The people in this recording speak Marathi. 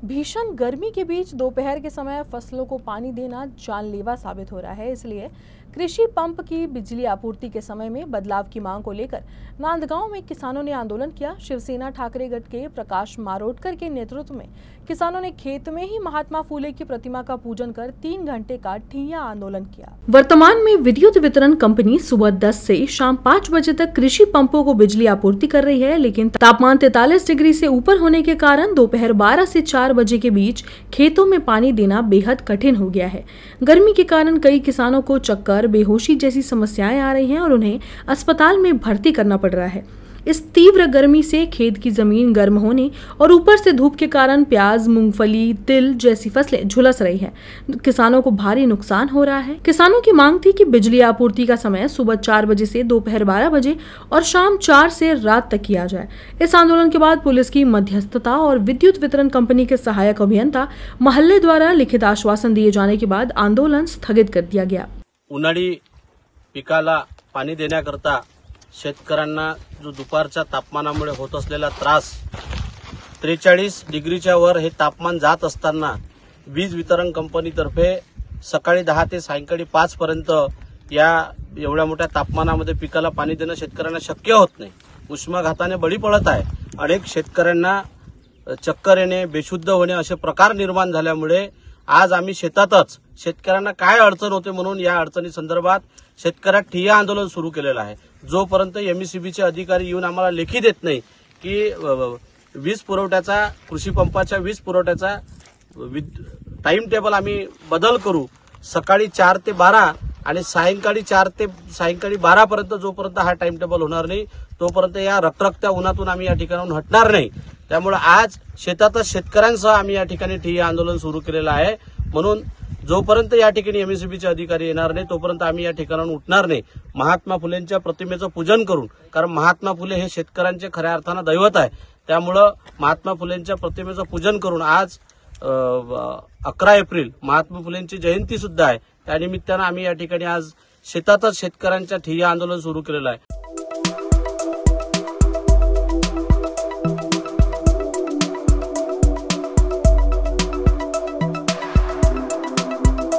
भीषण गर्मी के बीच दोपहर के समय फसलों को पानी देना जानलेवा साबित हो रहा है। इसलिए कृषि पंप की बिजली आपूर्ति के समय में बदलाव की मांग को लेकर नांदगांव में किसानों ने आंदोलन किया। शिवसेना ठाकरे गढ़ के प्रकाश मारोटकर के नेतृत्व में किसानों ने खेत में ही महात्मा फुले की प्रतिमा का पूजन कर 3 घंटे का ठिय्या आंदोलन किया। वर्तमान में विद्युत वितरण कंपनी सुबह 10 से शाम 5 बजे तक कृषि पंपों को बिजली आपूर्ति कर रही है, लेकिन तापमान 43 डिग्री से ऊपर होने के कारण दोपहर 12 से 4 बजे के बीच खेतों में पानी देना बेहद कठिन हो गया है। गर्मी के कारण कई किसानों को चक्कर, बेहोशी जैसी समस्याएं आ रही हैं और उन्हें अस्पताल में भर्ती करना पड़ रहा है। इस तीव्र गर्मी से खेत की जमीन गर्म होने और ऊपर से धूप के कारण प्याज, मूंगफली, तिल जैसी फसलें झुलस रही हैं। किसानों को भारी नुकसान हो रहा है। किसानों की मांग थी कि बिजली आपूर्ति का समय सुबह 4 बजे से दोपहर 12 बजे और शाम 4 से रात तक किया जाए। इस आंदोलन के बाद पुलिस की मध्यस्थता और विद्युत वितरण कंपनी के सहायक अभियंता महल्ले द्वारा लिखित आश्वासन दिए जाने के बाद आंदोलन स्थगित कर दिया गया। उन्हाळी पिकाला पाणी देण्याकरता शेतकऱ्यांना जो दुपारच्या तापमानामुळे होत असलेला त्रास, 43 डिग्रीच्या वर हे तापमान जात असताना वीज वितरण कंपनीतर्फे सकाळी 10 ते सायंकाळी 5 पर्यंत या एवढ्या मोठ्या तापमानामध्ये पिकाला पाणी देणं शेतकऱ्यांना शक्य होत नाही। उष्माघाताने बळी पडत आहे। अनेक शेतकऱ्यांना चक्कर येणे, बेशुद्ध होणे असे प्रकार निर्माण झाल्यामुळे आज आम्ही शेतातच शेतकऱ्यांना काय अडचण होते म्हणून या अडचणी संदर्भात शेतकऱ्या ठिय्या आंदोलन सुरू केलेलं आहे। जोपर्यंत एमईसीबीचे अधिकारी येऊन आम्हाला लेखी देत नाही की वीज पुरवठ्याचा, कृषी पंपाच्या वीज पुरवठ्याचा टाइम टेबल आम्ही बदल करू, सकाळी 4 ते 12 आणि सायंकाळी 4 ते सायंकाळी 12 पर्यंत जोपर्यंत हा टाइम टेबल होणार नाही तोपर्यंत या रखरखत्या उन्हातून आम्ही या ठिकाणाहून हटणार नाही। त्यामुळे आज शेतातच शेतकऱ्यांसह आम्ही या ठिकाणी ठिय्या आंदोलन सुरू केलेलं आहे। म्हणून जोपर्यंत या ठिकाणी एमएससीबीचे अधिकारी येणार नाही तोपर्यंत आम्ही या ठिकाणाहून उठणार नाही। महात्मा फुलेंच्या प्रतिमेचं पूजन करून, कारण महात्मा फुले हे शेतकऱ्यांचे खऱ्या अर्थानं दैवत आहे, त्यामुळे महात्मा फुलेंच्या प्रतिमेचं पूजन करून आज 11 एप्रिल महात्मा फुलेंची जयंती सुद्धा आहे। त्यानिमित्तानं आम्ही या ठिकाणी आज शेतातच शेतकऱ्यांच्या ठिय्या आंदोलन सुरू केलेलं आहे।